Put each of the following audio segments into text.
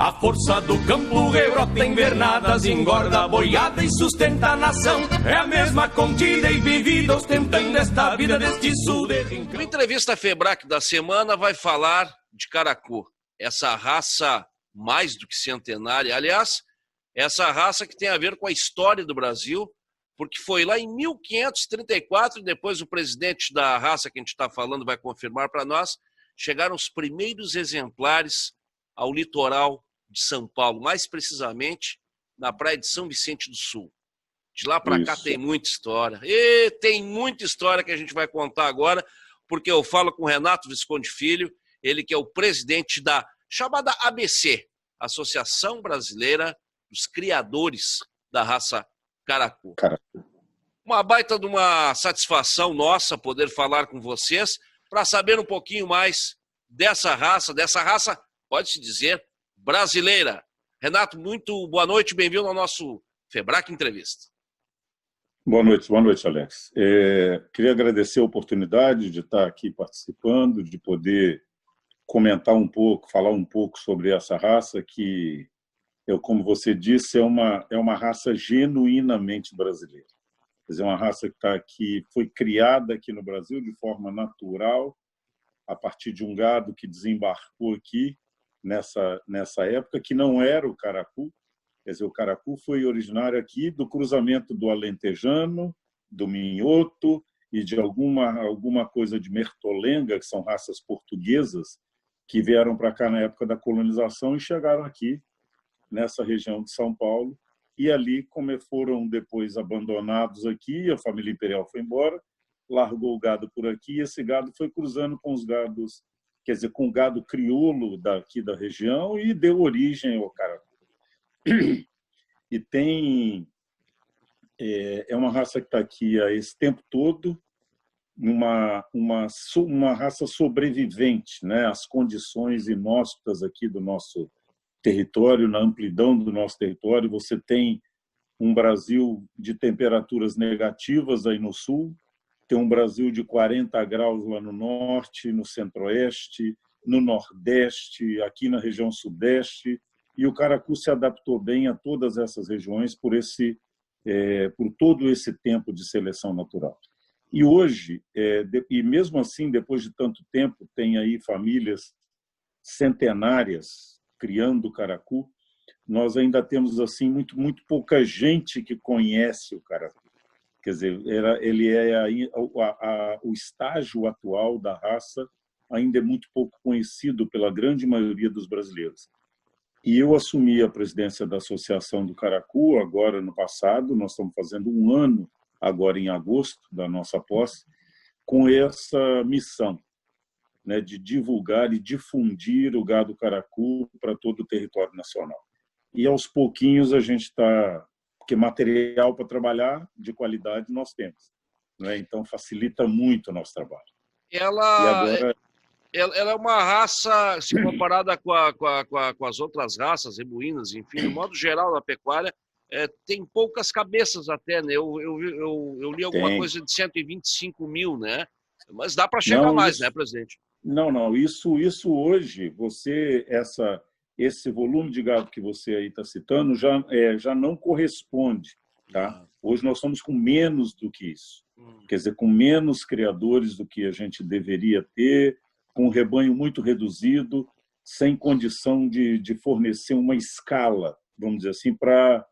A força do campo rebrota invernadas, engorda a boiada e sustenta a nação. É a mesma contida e vivida, ostentando esta vida deste sul de rincão. A entrevista Febrac da semana vai falar de Caracu, essa raça mais do que centenária. Aliás, essa raça que tem a ver com a história do Brasil, porque foi lá em 1534, depois o presidente da raça que a gente está falando vai confirmar para nós, chegaram os primeiros exemplares ao litoral de São Paulo, mais precisamente na praia de São Vicente do Sul. De lá para cá tem muita história. E tem muita história que a gente vai contar agora, porque eu falo com o Renato Visconde Filho, ele que é o presidente da chamada ABC, Associação Brasileira dos Criadores da Raça Caracu. Uma baita de uma satisfação nossa poder falar com vocês para saber um pouquinho mais dessa raça, pode-se dizer, brasileira. Renato, muito boa noite, bem-vindo ao nosso Febrac Entrevista. Boa noite, Alex. Queria agradecer a oportunidade de estar aqui participando, de poder comentar um pouco, falar um pouco sobre essa raça que, como você disse, é uma raça genuinamente brasileira. Quer dizer, uma raça que está aqui, foi criada aqui no Brasil de forma natural, a partir de um gado que desembarcou aqui nessa época, que não era o Caracu. Quer dizer, o Caracu foi originário aqui do cruzamento do Alentejano, do Minhoto e de alguma coisa de Mertolenga, que são raças portuguesas, que vieram para cá na época da colonização e chegaram aqui, nessa região de São Paulo. E ali, como foram depois abandonados aqui, a família imperial foi embora, largou o gado por aqui, e esse gado foi cruzando com os gados, quer dizer, com o gado crioulo daqui da região, e deu origem ao Caracu. E é uma raça que está aqui há esse tempo todo, uma raça sobrevivente, né? As condições inóspitas aqui do nosso território, na amplidão do nosso território. Você tem um Brasil de temperaturas negativas aí no sul, tem um Brasil de 40 graus lá no norte, no centro-oeste, no nordeste, aqui na região sudeste, e o Caracu se adaptou bem a todas essas regiões por todo esse tempo de seleção natural. E hoje, e mesmo assim, depois de tanto tempo, tem aí famílias centenárias criando o Caracu. Nós ainda temos assim muito pouca gente que conhece o Caracu. Quer dizer, o estágio atual da raça ainda é muito pouco conhecido pela grande maioria dos brasileiros. E eu assumi a presidência da Associação do Caracu agora no passado. Nós estamos fazendo um ano agora em agosto da nossa posse, com essa missão, né, de divulgar e difundir o gado Caracu para todo o território nacional. E aos pouquinhos a gente está, porque material para trabalhar de qualidade nós temos, né? Então facilita muito o nosso trabalho. Ela é uma raça, se comparada com as outras raças, rebuínas, enfim, no modo geral na pecuária, tem poucas cabeças até, né? Eu li alguma coisa de 125 mil, né? Mas dá para chegar mais, né, presidente? Não. Isso hoje, esse volume de gado que você aí está citando já não corresponde, tá? Hoje nós estamos com menos do que isso. Quer dizer, com menos criadores do que a gente deveria ter, com um rebanho muito reduzido, sem condição de fornecer uma escala, vamos dizer assim, para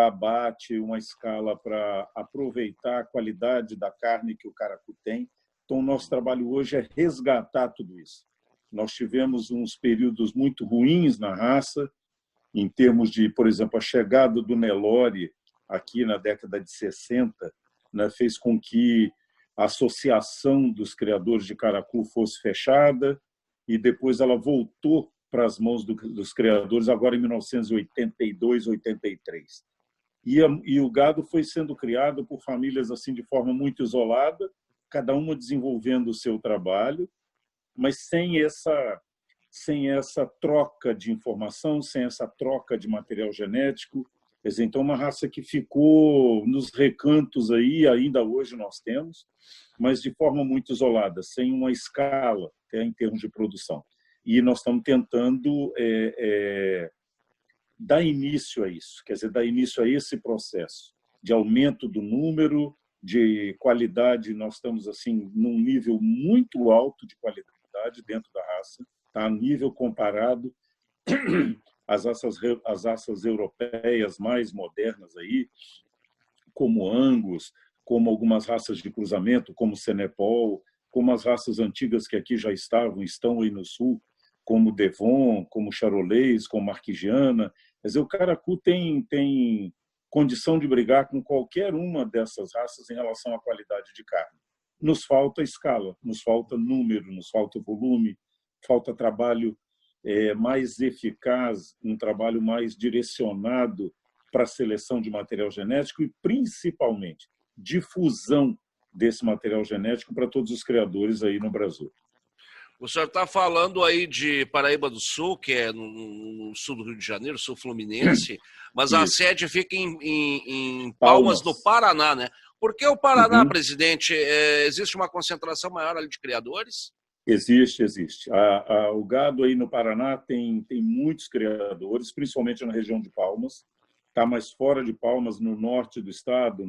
abate, uma escala para aproveitar a qualidade da carne que o Caracu tem. Então, o nosso trabalho hoje é resgatar tudo isso. Nós tivemos uns períodos muito ruins na raça, em termos de, por exemplo, a chegada do Nelore aqui na década de 60, né, fez com que a associação dos criadores de Caracu fosse fechada e depois ela voltou para as mãos dos criadores agora em 1982, 83. E o gado foi sendo criado por famílias assim de forma muito isolada, cada uma desenvolvendo o seu trabalho, mas sem essa troca de informação, sem essa troca de material genético. Quer dizer, então, uma raça que ficou nos recantos aí, ainda hoje nós temos, mas de forma muito isolada, sem uma escala, até em termos de produção. e nós estamos tentando dar início a isso, quer dizer, dar início a esse processo de aumento do número, de qualidade. Nós estamos assim num nível muito alto de qualidade dentro da raça, tá? Nível comparado às raças europeias mais modernas aí, como Angus, como algumas raças de cruzamento, como Senepol, como as raças antigas que aqui já estão aí no sul, como Devon, como Charolais, como Marquigiana. Quer dizer, o Caracu tem condição de brigar com qualquer uma dessas raças em relação à qualidade de carne. Nos falta escala, nos falta número, nos falta volume, falta trabalho mais eficaz, um trabalho mais direcionado para a seleção de material genético e, principalmente, difusão desse material genético para todos os criadores aí no Brasil. O senhor está falando aí de Paraíba do Sul, que é no sul do Rio de Janeiro, sul fluminense, mas a sede fica em Palmas, no Paraná, né? Por que o Paraná, presidente? Existe uma concentração maior ali de criadores? Existe. O gado aí no Paraná tem muitos criadores, principalmente na região de Palmas, tá? Mas fora de Palmas, no norte do estado,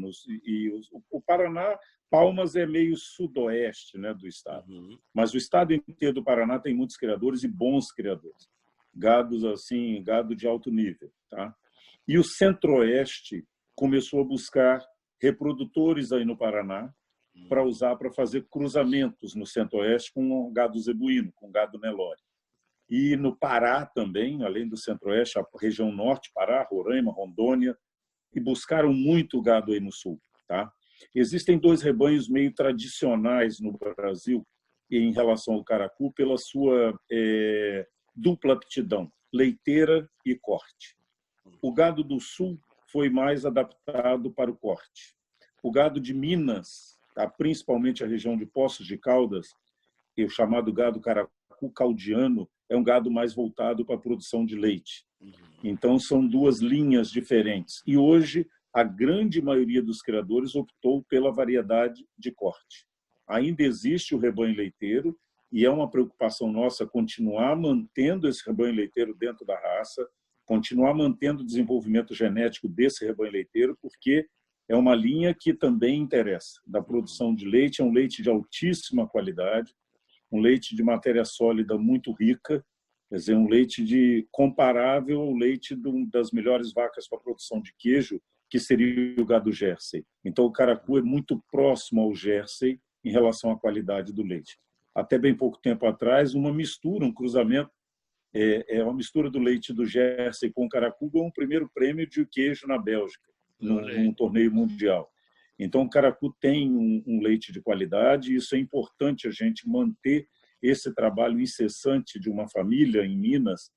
o Paraná, Palmas é meio sudoeste, né, do estado. Mas o estado inteiro do Paraná tem muitos criadores e bons criadores. Gados assim, gado de alto nível, tá? E o centro-oeste começou a buscar reprodutores aí no Paraná para usar para fazer cruzamentos no centro-oeste com gado zebuíno, com gado Nelore. E no Pará também, além do centro-oeste, a região norte, Pará, Roraima, Rondônia, e buscaram muito gado aí no sul, tá? Existem dois rebanhos meio tradicionais no Brasil em relação ao caracu pela sua dupla aptidão, leiteira e corte. O gado do sul foi mais adaptado para o corte. O gado de Minas, tá? Principalmente a região de Poços de Caldas, o chamado gado caracu caldiano, é um gado mais voltado para a produção de leite. Então, são duas linhas diferentes. E hoje, a grande maioria dos criadores optou pela variedade de corte. Ainda existe o rebanho leiteiro e é uma preocupação nossa continuar mantendo esse rebanho leiteiro dentro da raça, continuar mantendo o desenvolvimento genético desse rebanho leiteiro, porque é uma linha que também interessa. Da produção de leite, é um leite de altíssima qualidade, um leite de matéria sólida muito rica, quer dizer, um leite comparável ao leite das melhores vacas para a produção de queijo, que seria o gado Jersey. Então, o caracu é muito próximo ao Jersey em relação à qualidade do leite. Até bem pouco tempo atrás, uma mistura, um cruzamento, uma mistura do leite do Jersey com o caracu ganhou um primeiro prêmio de queijo na Bélgica, num torneio mundial. Então, o caracu tem um leite de qualidade e isso é importante a gente manter esse trabalho incessante de uma família em Minas,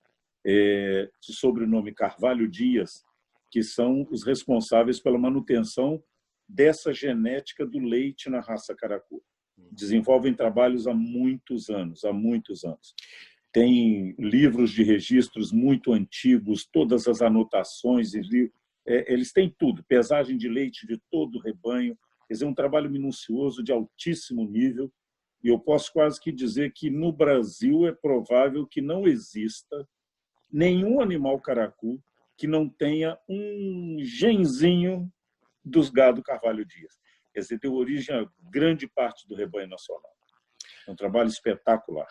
de sobrenome Carvalho Dias, que são os responsáveis pela manutenção dessa genética do leite na raça caracu. Desenvolvem trabalhos há muitos anos. Tem livros de registros muito antigos, todas as anotações, eles têm tudo, pesagem de leite de todo o rebanho, quer dizer, um trabalho minucioso de altíssimo nível, e eu posso quase que dizer que no Brasil é provável que não exista nenhum animal caracu que não tenha um genzinho dos gado Carvalho Dias. Quer dizer, deu origem a grande parte do rebanho nacional. É um trabalho espetacular.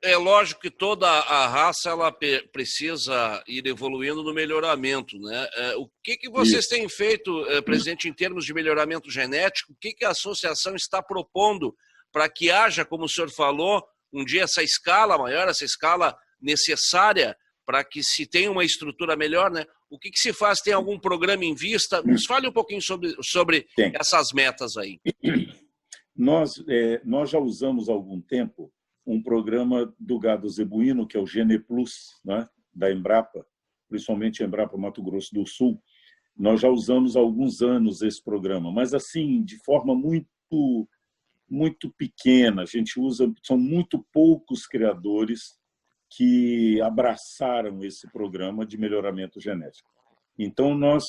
É lógico que toda a raça ela precisa ir evoluindo no melhoramento, né? O que vocês têm feito, presidente, em termos de melhoramento genético? O que a associação está propondo para que haja, como o senhor falou, um dia essa escala maior, essa escala necessária para que se tenha uma estrutura melhor, né? O que se faz? Tem algum programa em vista? Nos fale um pouquinho sobre essas metas aí. Nós já usamos há algum tempo um programa do gado zebuíno, que é o GenePlus, né, da Embrapa, principalmente a Embrapa Mato Grosso do Sul. Nós já usamos há alguns anos esse programa, mas assim, de forma muito pequena. A gente usa, são muito poucos criadores que abraçaram esse programa de melhoramento genético. Então, nós,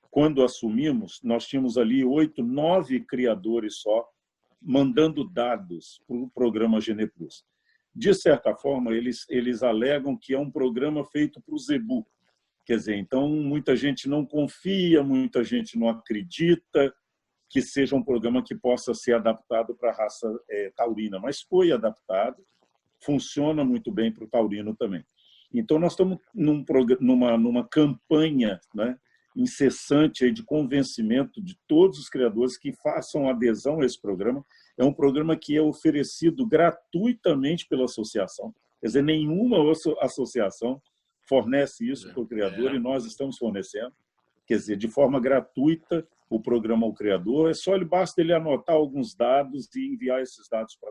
quando assumimos, nós tínhamos ali 8, 9 criadores só, mandando dados para o programa GenePlus. De certa forma, eles alegam que é um programa feito para o zebu. Quer dizer, então, muita gente não confia, muita gente não acredita que seja um programa que possa ser adaptado para a raça taurina, mas foi adaptado, funciona muito bem para o taurino também. Então, nós estamos numa campanha, né, incessante aí de convencimento de todos os criadores que façam adesão a esse programa. É um programa que é oferecido gratuitamente pela associação. Quer dizer, nenhuma associação fornece isso para o criador e nós estamos fornecendo. Quer dizer, de forma gratuita, o programa ao criador. Basta ele anotar alguns dados e enviar esses dados para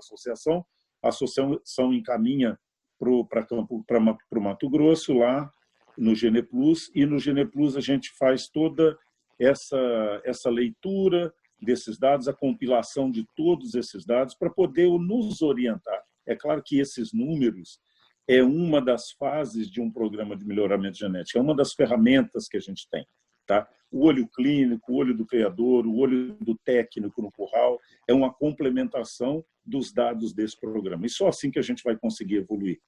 a associação encaminha para o Mato Grosso, lá no Gene Plus, e no Gene Plus a gente faz toda essa leitura desses dados, a compilação de todos esses dados para poder nos orientar. É claro que esses números é uma das fases de um programa de melhoramento genético, é uma das ferramentas que a gente tem. Tá? O olho clínico, o olho do criador, o olho do técnico no curral, é uma complementação dos dados desse programa. E só assim que a gente vai conseguir evoluir.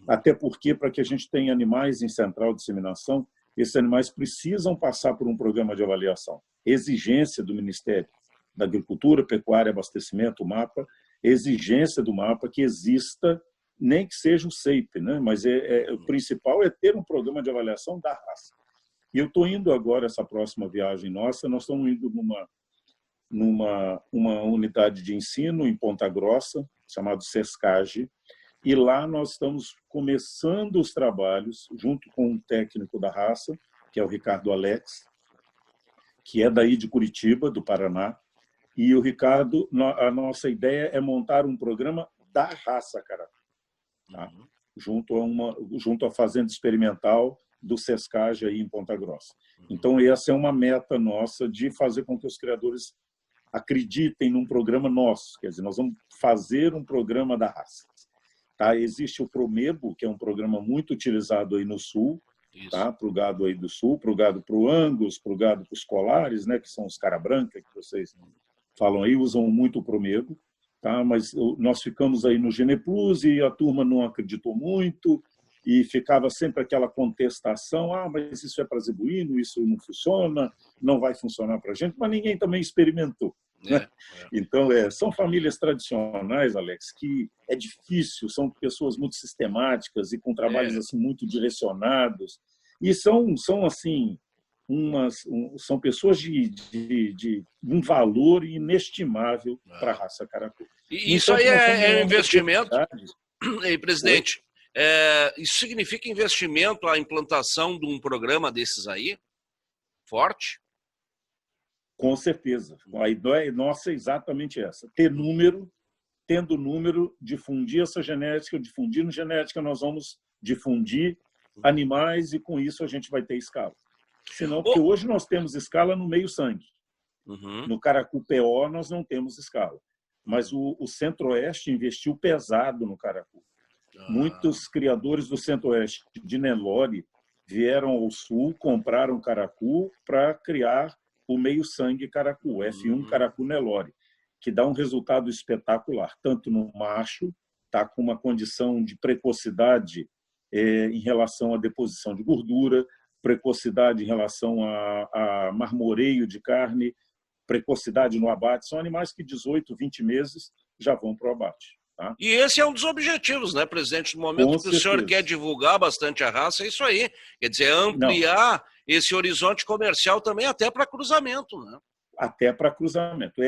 Até porque, para que a gente tenha animais em central de disseminação, esses animais precisam passar por um programa de avaliação. Exigência do Ministério da Agricultura, Pecuária e Abastecimento, o MAPA, exigência do MAPA que exista, nem que seja o CEIP, né? Mas o principal é ter um programa de avaliação da raça. E eu estou indo agora, essa próxima viagem nossa, nós estamos indo numa unidade de ensino em Ponta Grossa, chamado SESCAGE, e lá nós estamos começando os trabalhos, junto com um técnico da raça, que é o Ricardo Alex, que é daí de Curitiba, do Paraná, e o Ricardo, a nossa ideia é montar um programa da raça caracu, tá? Junto à fazenda experimental do SESCAGE aí em Ponta Grossa. Então, essa é uma meta nossa de fazer com que os criadores acreditem num programa nosso. Quer dizer, nós vamos fazer um programa da raça. Tá? Existe o Promebo, que é um programa muito utilizado aí no Sul, tá? Para o gado aí do Sul, para o gado para o Angus, para o gado para os colares, né? Que são os cara branca, que vocês falam aí, usam muito o Promebo. Tá? Mas nós ficamos aí no Gene Plus e a turma não acreditou muito, e ficava sempre aquela contestação, mas isso é para zebuíno, isso não funciona, não vai funcionar para a gente, mas ninguém também experimentou. Né? Então, são famílias tradicionais, Alex, que é difícil, são pessoas muito sistemáticas e com trabalhos assim, muito direcionados, e são assim, são pessoas de um valor inestimável para a raça caracu. E isso aí é investimento, e, presidente? Isso significa investimento, a implantação de um programa desses aí? Forte? Com certeza. A ideia nossa é exatamente essa. Tendo número, difundir essa genética, difundindo genética, nós vamos difundir animais e com isso a gente vai ter escala. Senão, porque hoje nós temos escala no meio-sangue. No caracu PO nós não temos escala. Mas o Centro-Oeste investiu pesado no caracu. Muitos criadores do Centro-Oeste de Nelore vieram ao Sul, compraram caracu para criar o meio-sangue caracu, F1 caracu Nelore, que dá um resultado espetacular, tanto no macho, tá com uma condição de precocidade em relação à deposição de gordura, precocidade em relação a marmoreio de carne, precocidade no abate. São animais que 18, 20 meses já vão para o abate. Tá? E esse é um dos objetivos, né, presidente? No momento que o senhor quer divulgar bastante a raça, é isso aí. Quer dizer, ampliar esse horizonte comercial também até para cruzamento. Né? Até para cruzamento.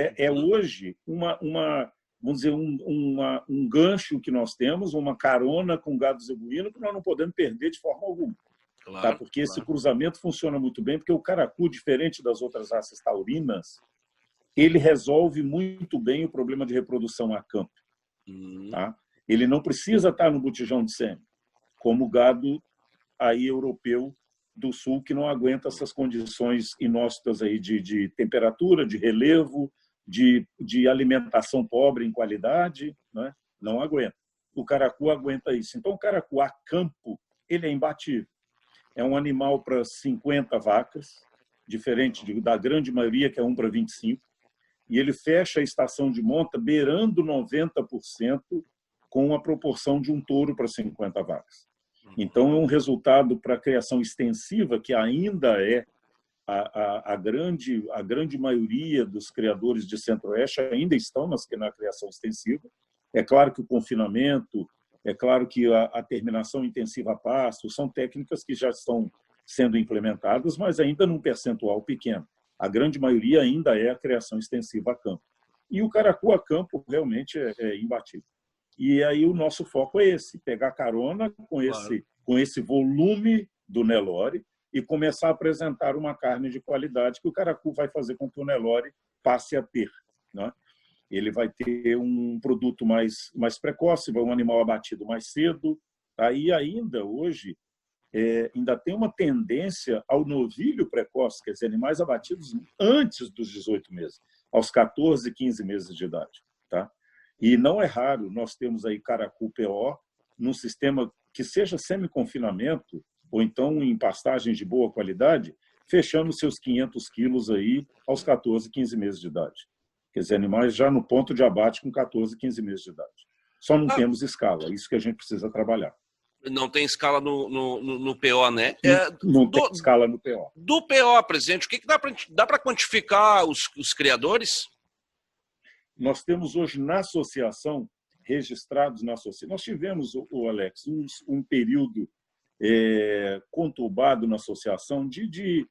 Hoje vamos dizer, um gancho que nós temos, uma carona com gado zebuíno que nós não podemos perder de forma alguma. Claro, tá? Porque esse cruzamento funciona muito bem, porque o caracu, diferente das outras raças taurinas, ele resolve muito bem o problema de reprodução a campo. Tá? Ele não precisa estar no botijão de sêmen, como o gado aí europeu do Sul, que não aguenta essas condições inóspitas aí de temperatura, de relevo, de alimentação pobre em qualidade, né? Não aguenta. O caracu aguenta isso. Então, o caracu a campo, ele é imbatível. É um animal para 50 vacas, diferente da grande maioria, que é 1 para 25, e ele fecha a estação de monta beirando 90% com a proporção de um touro para 50 vacas. Então, é um resultado para a criação extensiva, que ainda é a grande maioria dos criadores de Centro-Oeste ainda estão na criação extensiva. É claro que o confinamento, é claro que a terminação intensiva a pasto, são técnicas que já estão sendo implementadas, mas ainda num percentual pequeno. A grande maioria ainda é a criação extensiva a campo. E o caracu a campo realmente é imbatível. E aí o nosso foco é esse, pegar carona com esse volume do Nelore e começar a apresentar uma carne de qualidade que o caracu vai fazer com que o Nelore passe a ter, né? Ele vai ter um produto mais precoce, um animal abatido mais cedo. Aí ainda hoje ainda tem uma tendência ao novilho precoce, quer dizer, animais abatidos antes dos 18 meses, aos 14, 15 meses de idade, tá? E não é raro, nós temos aí caracu PO num sistema que seja semi-confinamento ou então em pastagens de boa qualidade, fechando seus 500 quilos aí aos 14, 15 meses de idade. Quer dizer, animais já no ponto de abate com 14, 15 meses de idade. Só não temos escala, isso que a gente precisa trabalhar. Não tem escala no PO, né? Não tem escala no PO. Do PO, presidente, o que dá para quantificar os criadores? Nós temos hoje na associação, registrados na associação, nós tivemos, Alex, um período conturbado na associação de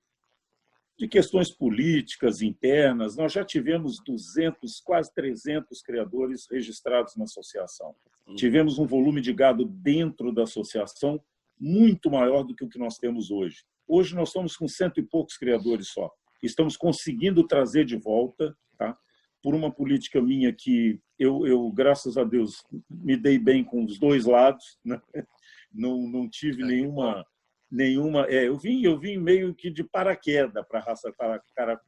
questões políticas internas. Nós já tivemos 200, quase 300 criadores registrados na associação. Tivemos um volume de gado dentro da associação muito maior do que o que nós temos hoje. Hoje nós estamos com 100 e poucos criadores só. Estamos conseguindo trazer de volta, tá? Por uma política minha que eu, graças a Deus, me dei bem com os dois lados, né? Não tive nenhuma eu vim meio que de paraquedas para a raça caracu.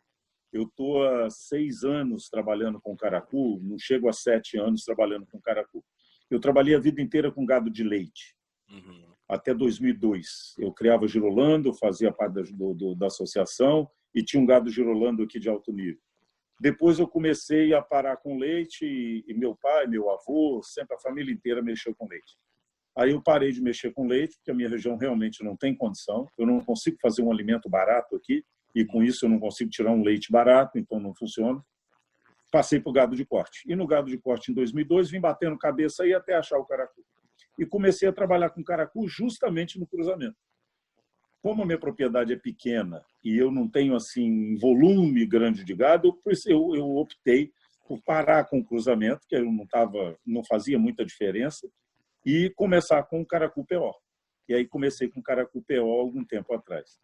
Eu estou há 6 anos trabalhando com caracu, não chego a 7 anos trabalhando com caracu. Eu trabalhei a vida inteira com gado de leite, até 2002. Eu criava girolando, fazia parte da associação e tinha um gado girolando aqui de alto nível. Depois eu comecei a parar com leite e meu pai, meu avô, sempre a família inteira mexeu com leite. Aí eu parei de mexer com leite, porque a minha região realmente não tem condição. Eu não consigo fazer um alimento barato aqui, e com isso eu não consigo tirar um leite barato, então não funciona. Passei para o gado de corte. E no gado de corte, em 2002, vim batendo cabeça aí até achar o caracu. E comecei a trabalhar com caracu justamente no cruzamento. Como a minha propriedade é pequena e eu não tenho assim volume grande de gado, eu optei por parar com o cruzamento, que eu não fazia muita diferença, e começar com o caracu PO. E aí comecei com o caracu PO algum tempo atrás.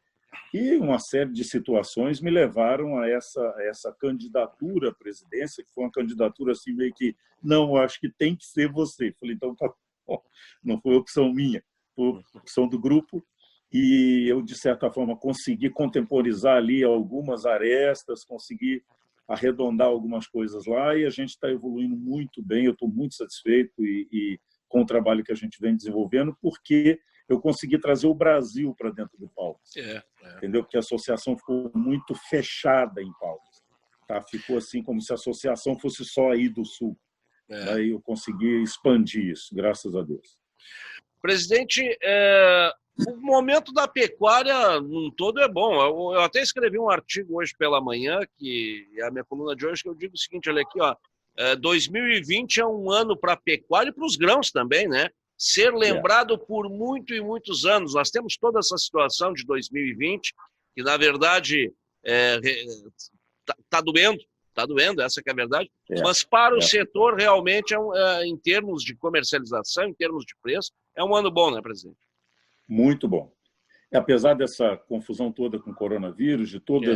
E uma série de situações me levaram a essa candidatura à presidência, que foi uma candidatura assim meio que, não, acho que tem que ser você. Falei, então tá bom. Não foi opção minha, foi opção do grupo. E eu, de certa forma, consegui contemporizar ali algumas arestas, consegui arredondar algumas coisas lá, e a gente está evoluindo muito bem. Eu estou muito satisfeito e com o trabalho que a gente vem desenvolvendo, porque eu consegui trazer o Brasil para dentro do Palmas. Entendeu? Porque a associação ficou muito fechada em Palmas. Tá? Ficou assim como se a associação fosse só aí do Sul. Daí eu consegui expandir isso, graças a Deus. Presidente, o momento da pecuária num todo é bom. Eu até escrevi um artigo hoje pela manhã, que é a minha coluna de hoje, que eu digo o seguinte, olha aqui, ó, 2020 é um ano para a pecuária e para os grãos também, né? Ser lembrado por muito e muitos anos. Nós temos toda essa situação de 2020, que na verdade está doendo, essa que é a verdade, mas para o setor realmente, em termos de comercialização, em termos de preço, é um ano bom, né, presidente? Muito bom. Apesar dessa confusão toda com o coronavírus, de toda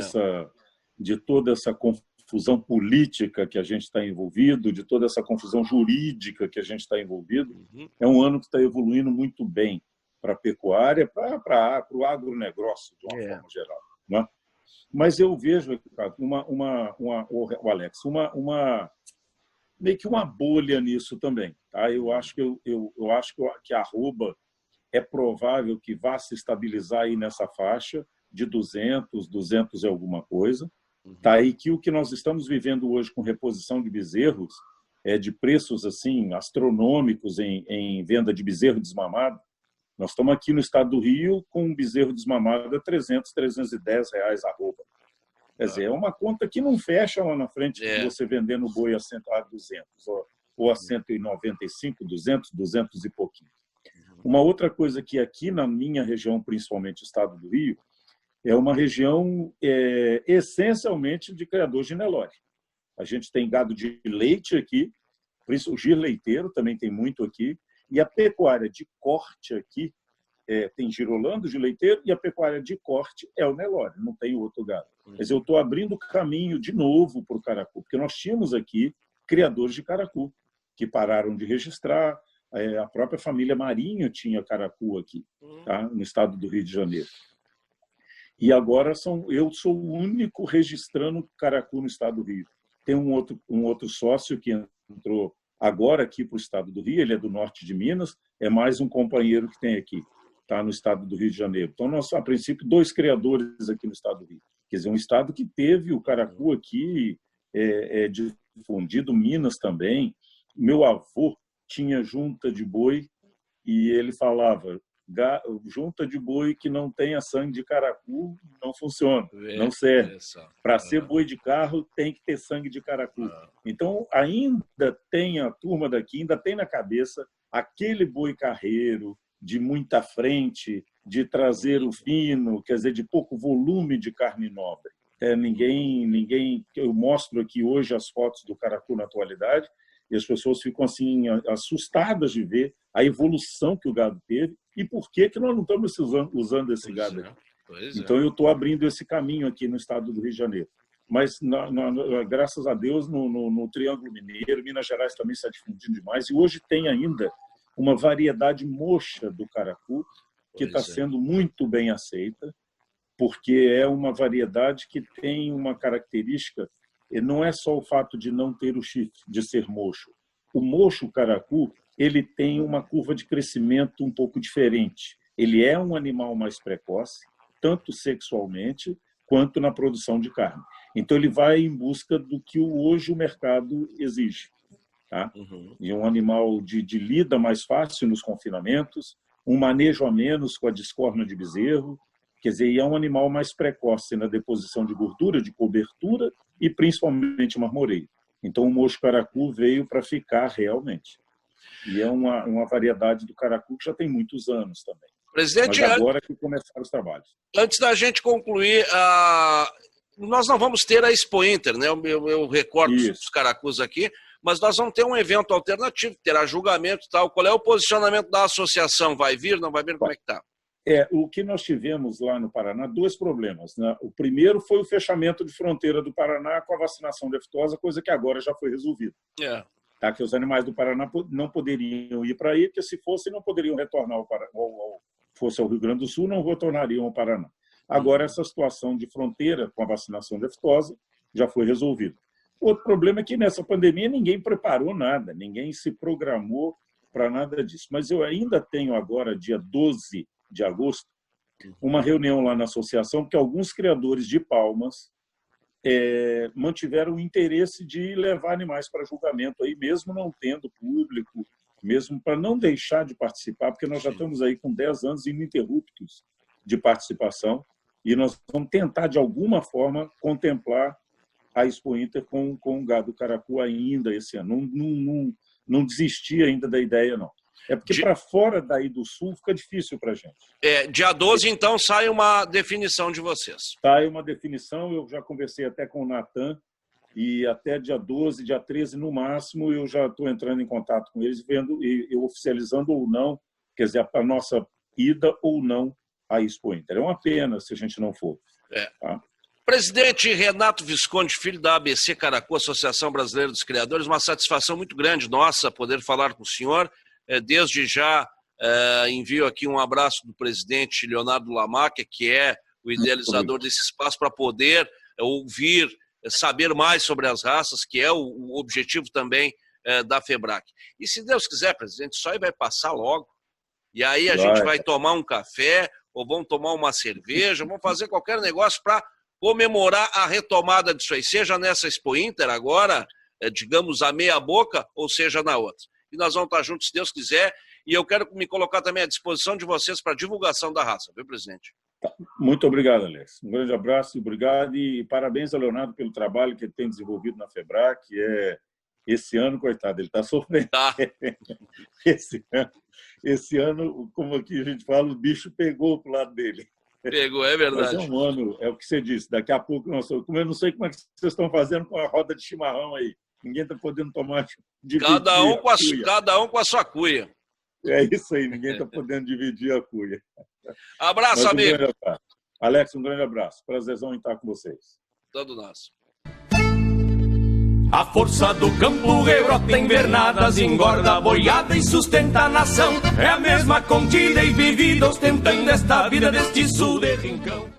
essa confusão política que a gente está envolvido, de toda essa confusão jurídica que a gente está envolvido, é um ano que está evoluindo muito bem para a pecuária, para o agronegócio, de uma forma geral. Né? Mas eu vejo, Alex, meio que uma bolha nisso também. Tá? Eu acho que a arroba é provável que vá se estabilizar aí nessa faixa de 200 e alguma coisa. Tá? E que o que nós estamos vivendo hoje com reposição de bezerros de preços assim astronômicos em venda de bezerro desmamado. Nós estamos aqui no estado do Rio com um bezerro desmamado a 300, 310 reais arroba. Quer dizer, é uma conta que não fecha lá na frente de você vendendo boi a 200 ou a 195, 200, 200 e pouquinho. Uma outra coisa que aqui na minha região, principalmente o estado do Rio, é uma região essencialmente de criadores de Nelore. A gente tem gado de leite aqui, por isso o giro leiteiro também tem muito aqui, e a pecuária de corte aqui, tem girolando de leiteiro, e a pecuária de corte é o Nelore, não tem outro gado. Quer dizer, eu estou abrindo caminho de novo para o caracu, porque nós tínhamos aqui criadores de caracu, que pararam de registrar, a própria família Marinho tinha caracu aqui, tá? No estado do Rio de Janeiro. E agora eu sou o único registrando caracu no estado do Rio. Tem um outro sócio que entrou agora aqui para o estado do Rio, ele é do norte de Minas, é mais um companheiro que tem aqui, tá, no estado do Rio de Janeiro. Então, nós, a princípio, 2 criadores aqui no estado do Rio. Quer dizer, um estado que teve o caracu aqui difundido, Minas também. Meu avô tinha junta de boi e ele falava: junta de boi que não tenha sangue de caracu não funciona, não serve. Para ser boi de carro tem que ter sangue de caracu. Então ainda tem a turma daqui, ainda tem na cabeça aquele boi carreiro de muita frente, de traseiro fino, quer dizer, de pouco volume de carne nobre. Ninguém. Eu mostro aqui hoje as fotos do caracu na atualidade e as pessoas ficam assim assustadas de ver a evolução que o gado teve e por que nós não estamos usando esse gado aqui. Então, eu estou abrindo esse caminho aqui no estado do Rio de Janeiro. Mas, graças a Deus, no Triângulo Mineiro, Minas Gerais também está difundindo demais. E hoje tem ainda uma variedade mocha do caracu que está sendo muito bem aceita, porque é uma variedade que tem uma característica, não é só o fato de não ter o chifre, de ser mocho. O mocho caracu, ele tem uma curva de crescimento um pouco diferente. Ele é um animal mais precoce, tanto sexualmente quanto na produção de carne. Então, ele vai em busca do que hoje o mercado exige. Tá? E um animal de lida mais fácil nos confinamentos, um manejo a menos com a discórnia de bezerro, quer dizer, é um animal mais precoce na deposição de gordura, de cobertura e principalmente marmoreio. Então, o mocho caracu veio para ficar realmente. E é uma variedade do caracu que já tem muitos anos também. Presidente, mas agora que começaram os trabalhos. Antes da gente concluir, nós não vamos ter a Expo Inter, né? Eu recordo os caracus aqui, mas nós vamos ter um evento alternativo, terá julgamento e tal. Qual é o posicionamento da associação? Vai vir, não vai vir? Como é que está? O que nós tivemos lá no Paraná, 2 problemas. Né? O primeiro foi o fechamento de fronteira do Paraná com a vacinação de aftosa, coisa que agora já foi resolvida. Tá? Que os animais do Paraná não poderiam ir para aí, porque se fossem, não poderiam retornar fosse ao Rio Grande do Sul, não retornariam ao Paraná. Agora, essa situação de fronteira com a vacinação de aftosa já foi resolvida. Outro problema é que nessa pandemia ninguém preparou nada, ninguém se programou para nada disso. Mas eu ainda tenho agora, dia 12 de agosto, uma reunião lá na associação, porque alguns criadores de Palmas mantiveram o interesse de levar animais para julgamento, aí, mesmo não tendo público, mesmo para não deixar de participar, porque nós já estamos aí com 10 anos ininterruptos de participação e nós vamos tentar, de alguma forma, contemplar a Expo Inter com o gado caracu ainda esse ano. Não desisti ainda da ideia, não. É porque para fora daí do Sul fica difícil para a gente. Dia 12, então, sai uma definição de vocês. Sai uma definição, eu já conversei até com o Natan, e até dia 12, dia 13, no máximo, eu já estou entrando em contato com eles, vendo e oficializando ou não, quer dizer, a nossa ida ou não à Expo Inter. É uma pena se a gente não for. Tá? Presidente Renato Visconde, filho da ABC Caracu, Associação Brasileira dos Criadores, uma satisfação muito grande nossa poder falar com o senhor. Desde já envio aqui um abraço do presidente Leonardo Lamarca, que é o idealizador desse espaço, para poder ouvir, saber mais sobre as raças, que é o objetivo também da FEBRAC. E se Deus quiser, presidente, isso aí vai passar logo. E aí a gente vai tomar um café, ou vamos tomar uma cerveja, vamos fazer qualquer negócio para comemorar a retomada disso aí, seja nessa Expo Inter agora, digamos, a meia boca, ou seja, na outra. E nós vamos estar juntos, se Deus quiser, e eu quero me colocar também à disposição de vocês para a divulgação da raça, viu, presidente? Muito obrigado, Alex. Um grande abraço, obrigado e parabéns ao Leonardo pelo trabalho que ele tem desenvolvido na FEBRAC, que é esse ano, coitado, ele está sofrendo. Tá. Esse ano, como aqui a gente fala, o bicho pegou para o lado dele. Pegou, é verdade. Mas é um ano, é o que você disse, daqui a pouco, como eu não sei como é que vocês estão fazendo com a roda de chimarrão aí. Ninguém está podendo tomar. Cada um com a sua cuia. É isso aí, ninguém está podendo dividir a cuia. Abraço, amigo. Abraço. Alex, um grande abraço. Prazerzão em estar com vocês. Todo nosso. A força do campo rebrota invernadas, engorda a boiada e sustenta a nação. É a mesma contida e vivida, ostentando esta vida deste sul de rincão.